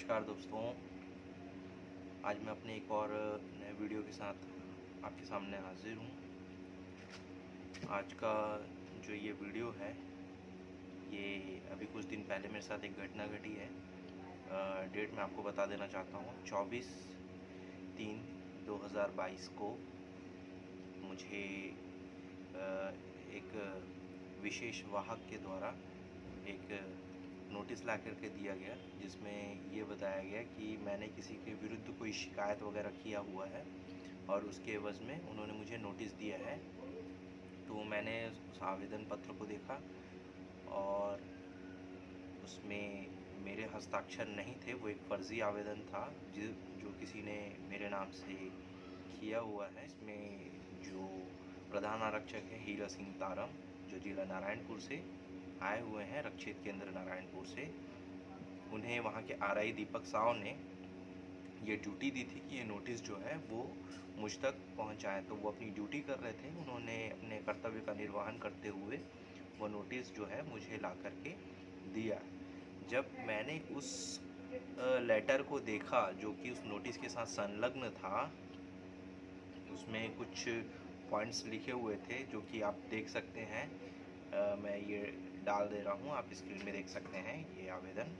नमस्कार दोस्तों, आज मैं अपने एक और नए वीडियो के साथ आपके सामने हाजिर हूँ। आज का जो ये वीडियो है, ये अभी कुछ दिन पहले मेरे साथ एक घटना घटी है। डेट मैं आपको बता देना चाहता हूँ। 24/3/2022 को मुझे एक विशेष वाहक के द्वारा एक नोटिस ला करके दिया गया, जिसमें ये बताया गया कि मैंने किसी के विरुद्ध कोई शिकायत वगैरह किया हुआ है और उसके एवज में उन्होंने मुझे नोटिस दिया है। तो मैंने उस आवेदन पत्र को देखा और उसमें मेरे हस्ताक्षर नहीं थे। वो एक फ़र्ज़ी आवेदन था जो किसी ने मेरे नाम से किया हुआ है। इसमें जो प्रधान आरक्षक है हीरा सिंह तारम, जो जिला नारायणपुर से आए हुए हैं, रक्षित केंद्र नारायणपुर से, उन्हें वहाँ के आरआई दीपक साव ने ये ड्यूटी दी थी कि ये नोटिस जो है वो मुझ तक पहुँचाएँ। तो वो अपनी ड्यूटी कर रहे थे, उन्होंने अपने कर्तव्य का निर्वहन करते हुए वो नोटिस जो है मुझे ला करके दिया। जब मैंने उस लेटर को देखा जो कि उस नोटिस के साथ संलग्न था, उसमें कुछ पॉइंट्स लिखे हुए थे जो कि आप देख सकते हैं। मैं ये डाल दे रहा हूँ, आप स्क्रीन में देख सकते हैं ये आवेदन।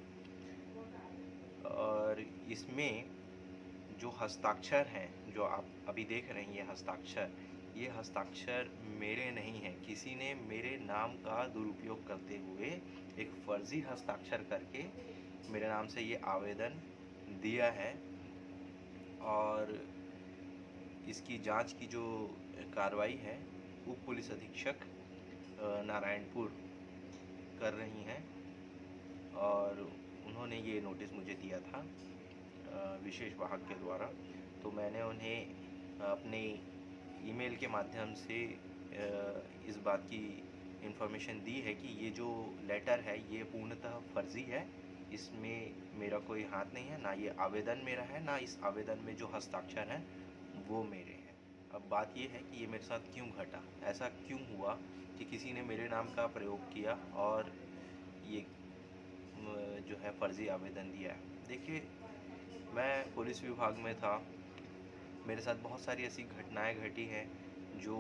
और इसमें जो हस्ताक्षर हैं, जो आप अभी देख रहे हैं, ये हस्ताक्षर मेरे नहीं हैं। किसी ने मेरे नाम का दुरुपयोग करते हुए एक फ़र्ज़ी हस्ताक्षर करके मेरे नाम से ये आवेदन दिया है और इसकी जांच की जो कार्रवाई है उप पुलिस अधीक्षक नारायणपुर कर रही हैं और उन्होंने ये नोटिस मुझे दिया था विशेष वाहक के द्वारा। तो मैंने उन्हें अपने ईमेल के माध्यम से इस बात की इन्फॉर्मेशन दी है कि ये जो लेटर है ये पूर्णतः फर्जी है, इसमें मेरा कोई हाथ नहीं है, ना ये आवेदन मेरा है, ना इस आवेदन में जो हस्ताक्षर हैं वो मेरे हैं। अब बात ये है कि ये मेरे साथ क्यों घटा, ऐसा क्यों हुआ कि किसी ने मेरे नाम का प्रयोग किया और ये जो है फ़र्ज़ी आवेदन दिया है। देखिए, मैं पुलिस विभाग में था, मेरे साथ बहुत सारी ऐसी घटनाएं घटी हैं जो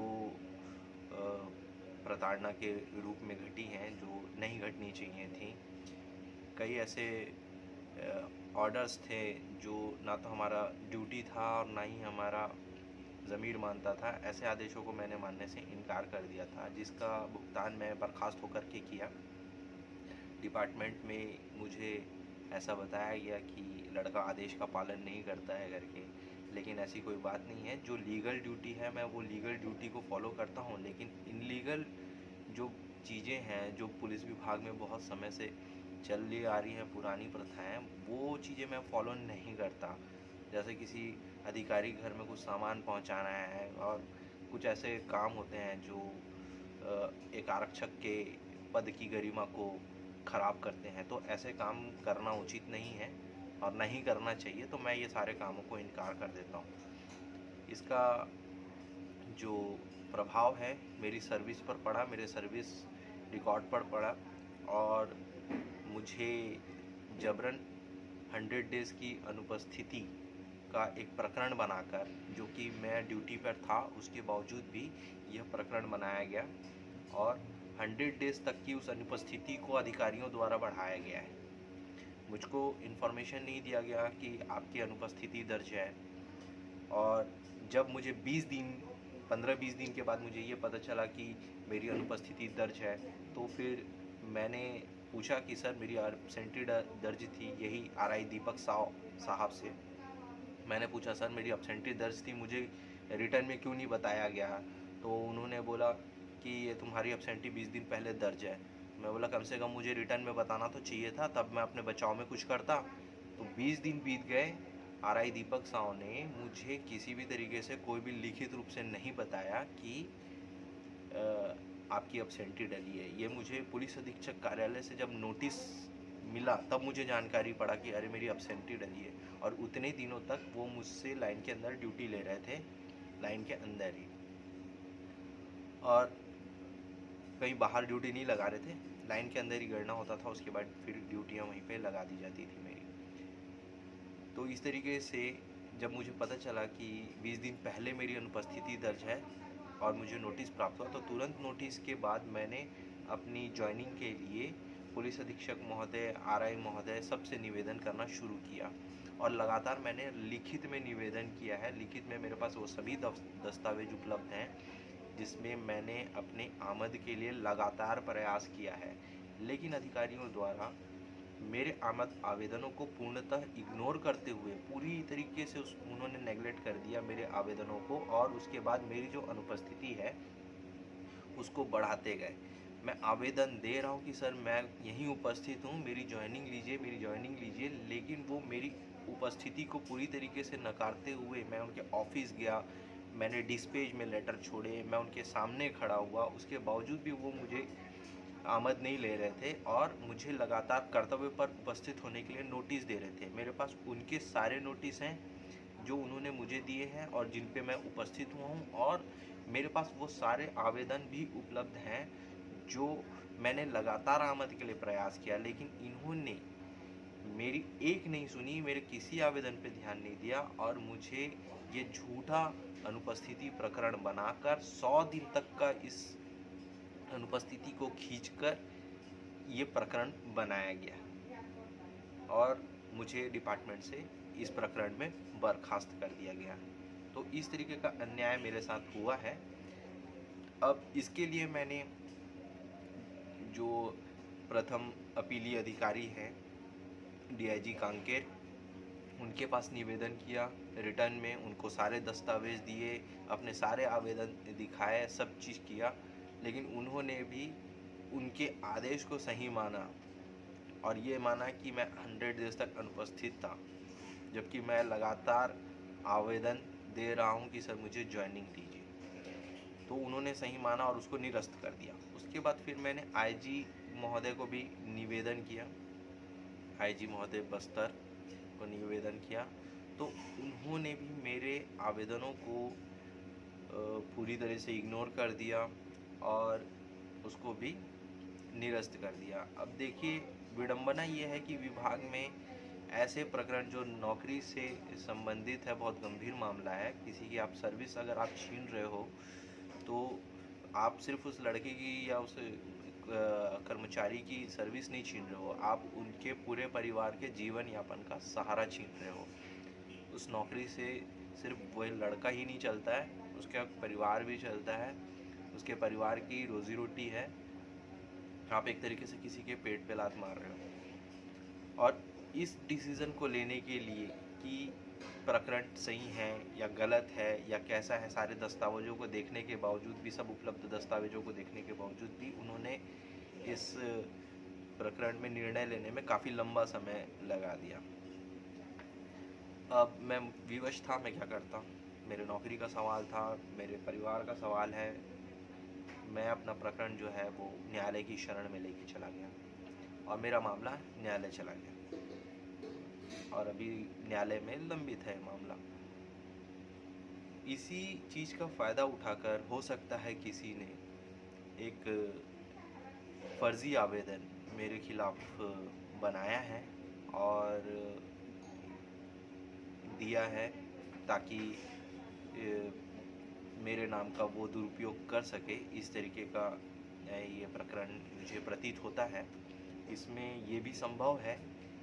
प्रताड़ना के रूप में घटी हैं, जो नहीं घटनी चाहिए थी। कई ऐसे ऑर्डर्स थे जो ना तो हमारा ड्यूटी था और ना ही हमारा ज़मीर मानता था। ऐसे आदेशों को मैंने मानने से इनकार कर दिया था, जिसका भुगतान मैं बर्खास्त होकर के किया। डिपार्टमेंट में मुझे ऐसा बताया गया कि लड़का आदेश का पालन नहीं करता है करके, लेकिन ऐसी कोई बात नहीं है। जो लीगल ड्यूटी है मैं वो लीगल ड्यूटी को फॉलो करता हूँ, लेकिन इनलीगल जो चीज़ें हैं, जो पुलिस विभाग में बहुत समय से चली आ रही हैं, पुरानी प्रथाएं, वो चीज़ें मैं फॉलो नहीं करता। जैसे किसी अधिकारी के घर में कुछ सामान पहुंचाना है और कुछ ऐसे काम होते हैं जो एक आरक्षक के पद की गरिमा को ख़राब करते हैं, तो ऐसे काम करना उचित नहीं है और नहीं करना चाहिए। तो मैं ये सारे कामों को इनकार कर देता हूँ। इसका जो प्रभाव है मेरी सर्विस पर पड़ा, मेरे सर्विस रिकॉर्ड पर पड़ा और मुझे जबरन 100 डेज़ की अनुपस्थिति का एक प्रकरण बनाकर, जो कि मैं ड्यूटी पर था उसके बावजूद भी यह प्रकरण बनाया गया और 100 डेज़ तक की उस अनुपस्थिति को अधिकारियों द्वारा बढ़ाया गया है। मुझको इन्फॉर्मेशन नहीं दिया गया कि आपकी अनुपस्थिति दर्ज है, और जब मुझे 15-20 दिन के बाद मुझे ये पता चला कि मेरी अनुपस्थिति दर्ज है, तो फिर मैंने पूछा कि सर मेरी एब्सेंटी दर्ज थी, यही आरआई दीपक साहब से मैंने पूछा, सर मेरी एब्सेंटी दर्ज थी, मुझे रिटर्न में क्यों नहीं बताया गया। तो उन्होंने बोला कि ये तुम्हारी एब्सेंटी 20 दिन पहले दर्ज है। मैं बोला कम से कम मुझे रिटर्न में बताना तो चाहिए था, तब मैं अपने बचाव में कुछ करता। तो 20 दिन बीत गए, आरआई दीपक साव ने मुझे किसी भी तरीके से कोई भी लिखित रूप से नहीं बताया कि आपकी एब्सेंटी डली है। ये मुझे पुलिस अधीक्षक कार्यालय से जब नोटिस मिला तब मुझे जानकारी पड़ा कि अरे मेरी एब्सेंटी डली है, और उतने दिनों तक वो मुझसे लाइन के अंदर ड्यूटी ले रहे थे, लाइन के अंदर ही, और कहीं बाहर ड्यूटी नहीं लगा रहे थे, लाइन के अंदर ही गणना होता था, उसके बाद फिर ड्यूटियाँ वहीं पे लगा दी जाती थी मेरी। तो इस तरीके से जब मुझे पता चला कि 20 दिन पहले मेरी अनुपस्थिति दर्ज है और मुझे नोटिस प्राप्त हुआ, तो तुरंत नोटिस के बाद मैंने अपनी जॉइनिंग के लिए पुलिस अधीक्षक महोदय, आरआई महोदय सबसे निवेदन करना शुरू किया और लगातार मैंने लिखित में निवेदन किया है। लिखित में मेरे पास वो सभी दस्तावेज उपलब्ध हैं जिसमें मैंने अपने आमद के लिए लगातार प्रयास किया है, लेकिन अधिकारियों द्वारा मेरे आमद आवेदनों को पूर्णतः इग्नोर करते हुए पूरी तरीके से उन्होंने नेगलेक्ट कर दिया मेरे आवेदनों को, और उसके बाद मेरी जो अनुपस्थिति है उसको बढ़ाते गए। मैं आवेदन दे रहा हूँ कि सर मैं यहीं उपस्थित हूँ, मेरी जॉइनिंग लीजिए, मेरी जॉइनिंग लीजिए, लेकिन वो मेरी उपस्थिति को पूरी तरीके से नकारते हुए मैं उनके ऑफिस गया, मैंने डिस्पेच में लेटर छोड़े, मैं उनके सामने खड़ा हुआ, उसके बावजूद भी वो मुझे आमद नहीं ले रहे थे और मुझे लगातार कर्तव्य पर उपस्थित होने के लिए नोटिस दे रहे थे। मेरे पास उनके सारे नोटिस हैं जो उन्होंने मुझे दिए हैं और जिन पे मैं उपस्थित हुआ हूँ, और मेरे पास वो सारे आवेदन भी उपलब्ध हैं जो मैंने लगातार आमद के लिए प्रयास किया, लेकिन इन्होंने मेरी एक नहीं सुनी, मेरे किसी आवेदन पे ध्यान नहीं दिया और मुझे ये झूठा अनुपस्थिति प्रकरण बनाकर 100 दिन तक का इस अनुपस्थिति को खींचकर ये प्रकरण बनाया गया और मुझे डिपार्टमेंट से इस प्रकरण में बर्खास्त कर दिया गया। तो इस तरीके का अन्याय मेरे साथ हुआ है। अब इसके लिए मैंने जो प्रथम अपीलीय अधिकारी हैं डीआईजी कांकेर, उनके पास निवेदन किया, रिटर्न में उनको सारे दस्तावेज दिए, अपने सारे आवेदन दिखाए, सब चीज़ किया, लेकिन उन्होंने भी उनके आदेश को सही माना और ये माना कि मैं 100 डेज तक अनुपस्थित था, जबकि मैं लगातार आवेदन दे रहा हूँ कि सर मुझे ज्वाइनिंग दीजिए। तो उन्होंने सही माना और उसको निरस्त कर दिया। उसके बाद फिर मैंने आईजी महोदय को भी निवेदन किया, आईजी महोदय बस्तर को निवेदन किया, तो उन्होंने भी मेरे आवेदनों को पूरी तरह से इग्नोर कर दिया और उसको भी निरस्त कर दिया। अब देखिए, विडंबना ये है कि विभाग में ऐसे प्रकरण जो नौकरी से संबंधित है, बहुत गंभीर मामला है, किसी की आप सर्विस अगर आप छीन रहे हो तो आप सिर्फ उस लड़के की या उस कर्मचारी की सर्विस नहीं छीन रहे हो, आप उनके पूरे परिवार के जीवन यापन का सहारा छीन रहे हो। उस नौकरी से सिर्फ वह लड़का ही नहीं चलता है, उसका परिवार भी चलता है, उसके परिवार की रोजी रोटी है। आप एक तरीके से किसी के पेट पे लात मार रहे हो। और इस डिसीज़न को लेने के लिए कि प्रकरण सही है या गलत है या कैसा है, सारे दस्तावेजों को देखने के बावजूद भी, सब उपलब्ध दस्तावेजों को देखने के बावजूद भी उन्होंने इस प्रकरण में निर्णय लेने में काफ़ी लंबा समय लगा दिया। अब मैं विवश था, मैं क्या करता, मेरे नौकरी का सवाल था, मेरे परिवार का सवाल है। मैं अपना प्रकरण जो है वो न्यायालय की शरण में लेके चला गया और मेरा मामला न्यायालय चला गया और अभी न्यायालय में लंबित है मामला। इसी चीज़ का फ़ायदा उठाकर हो सकता है किसी ने एक फर्जी आवेदन मेरे खिलाफ बनाया है और दिया है ताकि मेरे नाम का वो दुरुपयोग कर सके। इस तरीके का ये प्रकरण मुझे प्रतीत होता है। इसमें ये भी संभव है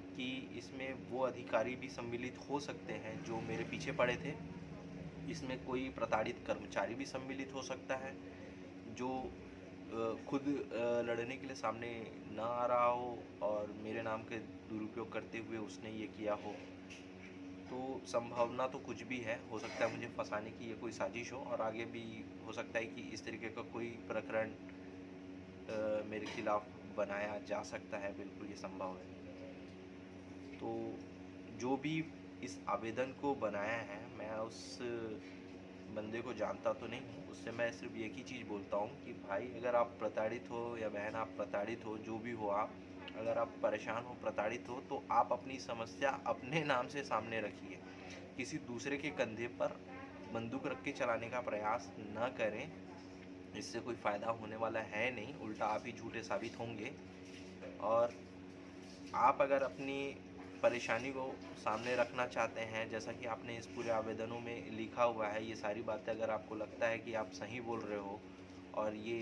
कि इसमें वो अधिकारी भी सम्मिलित हो सकते हैं जो मेरे पीछे पड़े थे। इसमें कोई प्रताड़ित कर्मचारी भी सम्मिलित हो सकता है जो खुद लड़ने के लिए सामने ना आ रहा हो और मेरे नाम के दुरुपयोग करते हुए उसने ये किया हो। तो संभावना तो कुछ भी है, हो सकता है मुझे फंसाने की ये कोई साजिश हो और आगे भी हो सकता है कि इस तरीके का कोई प्रकरण मेरे खिलाफ बनाया जा सकता है, बिल्कुल ये संभव है। तो जो भी इस आवेदन को बनाया है, मैं उस बंदे को जानता तो नहीं हूँ, उससे मैं सिर्फ एक ही चीज़ बोलता हूँ कि भाई अगर आप प्रताड़ित हो या बहन आप प्रताड़ित हो, जो भी हो आप, अगर आप परेशान हो, प्रताड़ित हो, तो आप अपनी समस्या अपने नाम से सामने रखिए। किसी दूसरे के कंधे पर बंदूक रख के चलाने का प्रयास न करें, इससे कोई फ़ायदा होने वाला है नहीं, उल्टा आप ही झूठे साबित होंगे। और आप अगर अपनी परेशानी को सामने रखना चाहते हैं, जैसा कि आपने इस पूरे आवेदनों में लिखा हुआ है, ये सारी बातें अगर आपको लगता है कि आप सही बोल रहे हो और ये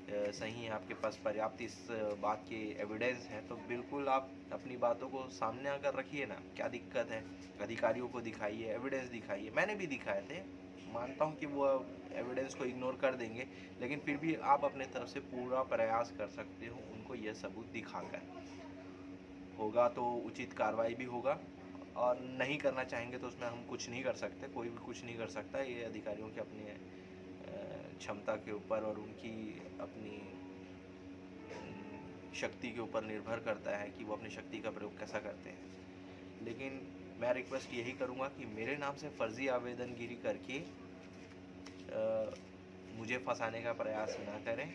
सही है, आपके पास पर्याप्त इस बात के एविडेंस हैं, तो बिल्कुल आप अपनी बातों को सामने आकर रखिए ना। क्या दिक्कत है? अधिकारियों को दिखाइए, एविडेंस दिखाइए। मैंने भी दिखाए थे, मानता हूँ कि वो एविडेंस को इग्नोर कर देंगे, लेकिन फिर भी आप अपने तरफ से पूरा प्रयास कर सकते हो उनको यह सबूत दिखाकर। होगा तो उचित कार्रवाई भी होगा, और नहीं करना चाहेंगे तो उसमें हम कुछ नहीं कर सकते, कोई भी कुछ नहीं कर सकता। ये अधिकारियों के अपने क्षमता के ऊपर और उनकी अपनी शक्ति के ऊपर निर्भर करता है कि वो अपनी शक्ति का प्रयोग कैसा करते हैं। लेकिन मैं रिक्वेस्ट यही करूँगा कि मेरे नाम से फर्जी आवेदनगिरी करके मुझे फंसाने का प्रयास ना करें।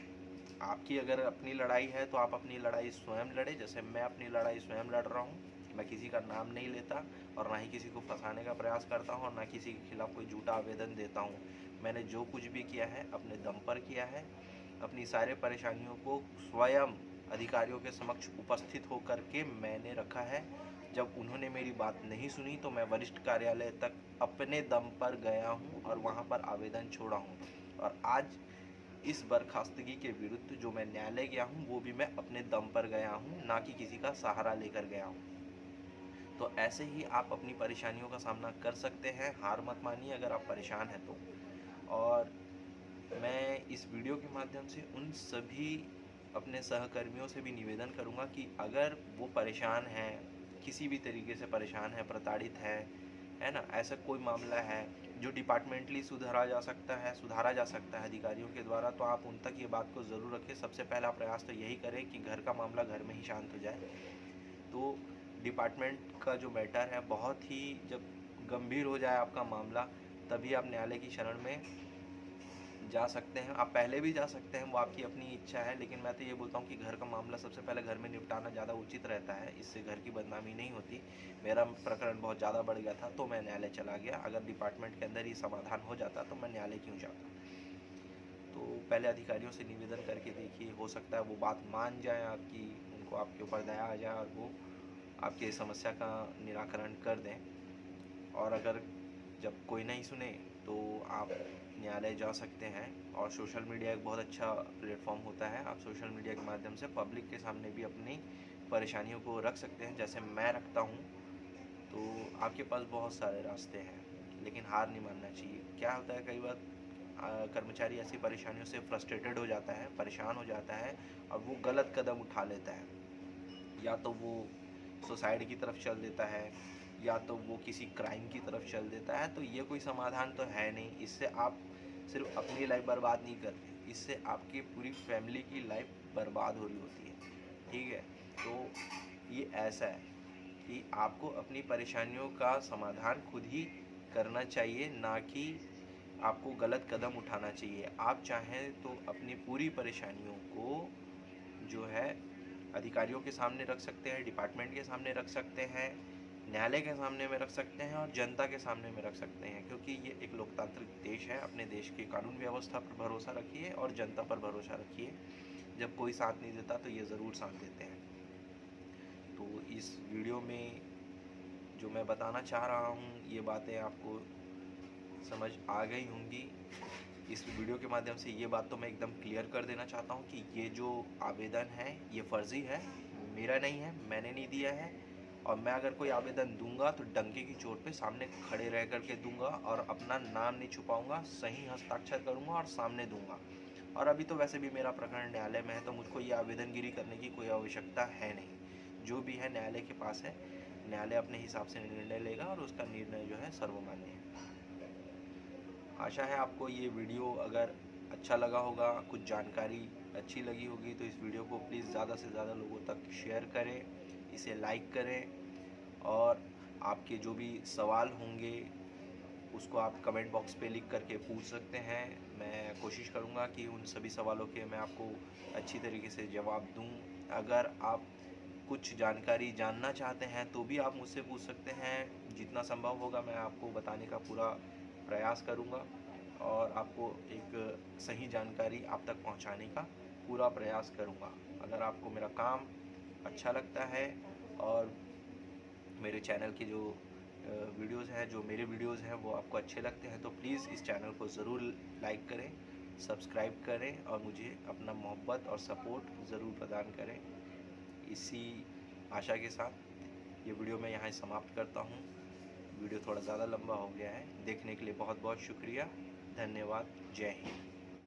आपकी अगर अपनी लड़ाई है तो आप अपनी लड़ाई स्वयं लड़े, जैसे मैं अपनी लड़ाई स्वयं लड़ रहा हूँ। मैं किसी का नाम नहीं लेता और ना ही किसी को फंसाने का प्रयास करता हूँ और ना किसी के खिलाफ कोई झूठा आवेदन देता हूँ। मैंने जो कुछ भी किया है अपने दम पर किया है। अपनी सारे परेशानियों को स्वयं अधिकारियों के समक्ष उपस्थित होकर के मैंने रखा है। जब उन्होंने मेरी बात नहीं सुनी तो मैं वरिष्ठ कार्यालय तक अपने दम पर गया हूँ और वहाँ पर आवेदन छोड़ा हूँ। और आज इस बर्खास्तगी के विरुद्ध जो मैं न्यायालय गया हूँ वो भी मैं अपने दम पर गया हूँ, ना कि किसी का सहारा लेकर गया हूँ। तो ऐसे ही आप अपनी परेशानियों का सामना कर सकते हैं। हार मत मानिए अगर आप परेशान हैं तो। और मैं इस वीडियो के माध्यम से उन सभी अपने सहकर्मियों से भी निवेदन करूंगा कि अगर वो परेशान हैं, किसी भी तरीके से परेशान है, प्रताड़ित है ना, ऐसा कोई मामला है जो डिपार्टमेंटली सुधारा जा सकता है अधिकारियों के द्वारा, तो आप उन तक ये बात को ज़रूर रखें। सबसे पहला प्रयास तो यही करें कि घर का मामला घर में ही शांत हो जाए। तो डिपार्टमेंट का जो मैटर है, बहुत ही जब गंभीर हो जाए आपका मामला, तभी आप न्यायालय की शरण में जा सकते हैं। आप पहले भी जा सकते हैं, वो आपकी अपनी इच्छा है, लेकिन मैं तो ये बोलता हूँ कि घर का मामला सबसे पहले घर में निपटाना ज़्यादा उचित रहता है। इससे घर की बदनामी नहीं होती। मेरा प्रकरण बहुत ज़्यादा बढ़ गया था तो मैं न्यायालय चला गया। अगर डिपार्टमेंट के अंदर ही समाधान हो जाता तो मैं न्यायालय क्यों जाता। तो पहले अधिकारियों से निवेदन करके देखिए, हो सकता है वो बात मान जाए आपकी, उनको आपके ऊपर दया आ जाए और वो आपकी समस्या का निराकरण कर दें। और अगर जब कोई नहीं सुने तो आप न्यायालय जा सकते हैं। और सोशल मीडिया एक बहुत अच्छा प्लेटफॉर्म होता है। आप सोशल मीडिया के माध्यम से पब्लिक के सामने भी अपनी परेशानियों को रख सकते हैं, जैसे मैं रखता हूँ। तो आपके पास बहुत सारे रास्ते हैं, लेकिन हार नहीं मानना चाहिए। क्या होता है, कई बार कर्मचारी ऐसी परेशानियों से फ्रस्ट्रेटेड हो जाता है, परेशान हो जाता है और वो गलत कदम उठा लेता है। या तो वो सुसाइड की तरफ चल देता है, या तो वो किसी क्राइम की तरफ चल देता है। तो ये कोई समाधान तो है नहीं। इससे आप सिर्फ अपनी लाइफ बर्बाद नहीं करते, इससे आपकी पूरी फैमिली की लाइफ बर्बाद हो रही होती है। ठीक है, तो ये ऐसा है कि आपको अपनी परेशानियों का समाधान खुद ही करना चाहिए, ना कि आपको गलत कदम उठाना चाहिए। आप चाहें तो अपनी पूरी परेशानियों को जो है अधिकारियों के सामने रख सकते हैं, डिपार्टमेंट के सामने रख सकते हैं, न्यायालय के सामने में रख सकते हैं और जनता के सामने में रख सकते हैं। क्योंकि ये एक लोकतांत्रिक देश है। अपने देश की कानून व्यवस्था पर भरोसा रखिए और जनता पर भरोसा रखिए। जब कोई साथ नहीं देता तो ये ज़रूर साथ देते हैं। तो इस वीडियो में जो मैं बताना चाह रहा हूँ, ये बातें आपको समझ आ गई होंगी। इस वीडियो के माध्यम से ये बात तो मैं एकदम क्लियर कर देना चाहता हूँ कि ये जो आवेदन है ये फर्जी है, मेरा नहीं है, मैंने नहीं दिया है। और मैं अगर कोई आवेदन दूंगा तो डंके की चोट पे सामने खड़े रह करके दूंगा और अपना नाम नहीं छुपाऊंगा, सही हस्ताक्षर करूंगा और सामने दूंगा। और अभी तो वैसे भी मेरा प्रकरण न्यायालय में है, तो मुझको ये आवेदनगिरी करने की कोई आवश्यकता है नहीं। जो भी है न्यायालय के पास है, न्यायालय अपने हिसाब से निर्णय लेगा और उसका निर्णय जो है सर्वमान्य है। आशा है आपको ये वीडियो अगर अच्छा लगा होगा, कुछ जानकारी अच्छी लगी होगी, तो इस वीडियो को प्लीज़ ज़्यादा से ज़्यादा लोगों तक शेयर करें, इसे लाइक करें। और आपके जो भी सवाल होंगे उसको आप कमेंट बॉक्स पे लिख करके पूछ सकते हैं। मैं कोशिश करूँगा कि उन सभी सवालों के मैं आपको अच्छी तरीके से जवाब दूँ। अगर आप कुछ जानकारी जानना चाहते हैं तो भी आप मुझसे पूछ सकते हैं। जितना संभव होगा मैं आपको बताने का पूरा प्रयास करूँगा और आपको एक सही जानकारी आप तक पहुँचाने का पूरा प्रयास करूँगा। अगर आपको मेरा काम अच्छा लगता है और मेरे चैनल की जो वीडियोज़ हैं, जो मेरे वीडियोज़ हैं वो आपको अच्छे लगते हैं तो प्लीज़ इस चैनल को ज़रूर लाइक करें, सब्सक्राइब करें और मुझे अपना मोहब्बत और सपोर्ट ज़रूर प्रदान करें। इसी आशा के साथ ये वीडियो मैं यहाँ समाप्त करता हूँ। वीडियो थोड़ा ज़्यादा लंबा हो गया है। देखने के लिए बहुत बहुत शुक्रिया। धन्यवाद। जय हिंद।